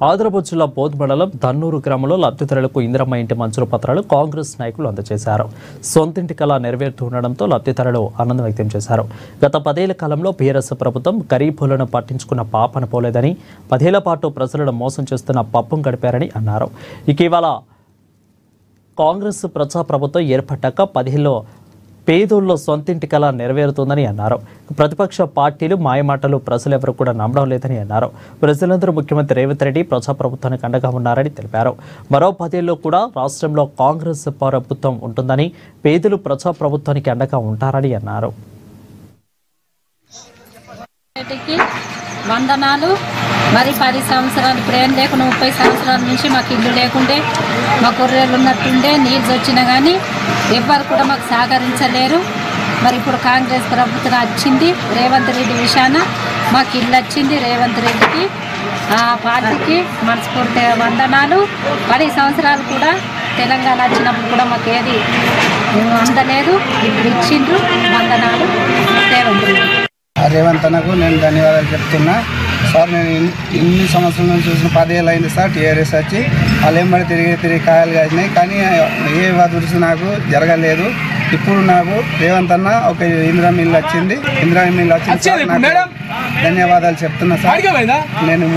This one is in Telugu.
ఆదిలాబాద్ జిల్లా బోధ్ మండలం దన్నూరు గ్రామంలో లబ్ధిదారులకు ఇందిరమ్మ ఇంటి మంజూరు పత్రాలు కాంగ్రెస్ నాయకులు అందజేశారు. సొంతింటి కళ నెరవేరుతుండడంతో లబ్ధిదారులు ఆనందం వ్యక్తం చేశారు. గత 10 ఏళ్ల కాలంలో బీఆర్ఎస్ ప్రభుత్వం గరీబులను పట్టించుకున్న పాపన పోలేదని, 10 ఏళ్ల పాటు ప్రజలను మోసం చేస్తున్న పప్పం గడిపారని అన్నారు. ఇటీవల కాంగ్రెస్ ప్రజాప్రభుత్వం ఏర్పడ్డాక 10 ఏళ్లలో పేదోళ్ళ సొంతింటి కళ నెరవేరుతుందని అన్నారు. ప్రతిపక్ష పార్టీలు మాయమాటలు ప్రజలెవరూ కూడా నమ్మడం లేదని అన్నారు. ప్రజలందరూ ముఖ్యమంత్రి రేవంత్ రెడ్డి ప్రజాప్రభుత్వానికి అండగా ఉన్నారని తెలిపారు. మరో 10 ఏళ్లలో కూడా రాష్ట్రంలో కాంగ్రెస్ ప్రభుత్వం ఉంటుందని, పేదలు ప్రజాప్రభుత్వానికి అండగా ఉంటారని అన్నారు. వందనాలు. మరి 10 సంవత్సరాలు ఇప్పుడు ఏం లేకుండా 30 సంవత్సరాల నుంచి మాకు ఇల్లు లేకుండే, మా గొర్రెలు ఉన్నట్టుండే, నీళ్ళు వచ్చినా కానీ ఎవ్వరు కూడా మాకు సహకరించలేరు. మరి ఇప్పుడు కాంగ్రెస్ ప్రభుత్వం వచ్చింది, రేవంత్ రెడ్డి విషయాన మాకు ఇల్లు వచ్చింది. రేవంత్ రెడ్డికి ఆ పార్టీకి మనస్ఫూర్తిగా వందనాలు. 10 సంవత్సరాలు కూడా తెలంగాణ వచ్చినప్పుడు కూడా మాకు ఏది అందలేదు, ఇప్పుడు ఇచ్చిండ్రు. వందనాలు రేవంత్ రెడ్డి. రేవంత్ అన్నకు నేను ధన్యవాదాలు చెప్తున్నా. సార్ నేను ఇన్ని సంవత్సరాల నుంచి చూసిన 10 ఏళ్ళు అయింది సార్ టీఆర్ఎస్ వచ్చి. వాళ్ళు ఏం పడి తిరిగి కాయలు కాసినాయి, కానీ ఏ అభివృద్ధి నాకు జరగలేదు. ఇప్పుడు నాకు రేవంత్ అన్న ఒక ఇందిరమ్మ ఇల్లు వచ్చింది. ఇందిరమ్మ ఇల్లు వచ్చింది. ధన్యవాదాలు చెప్తున్నా సార్. నేను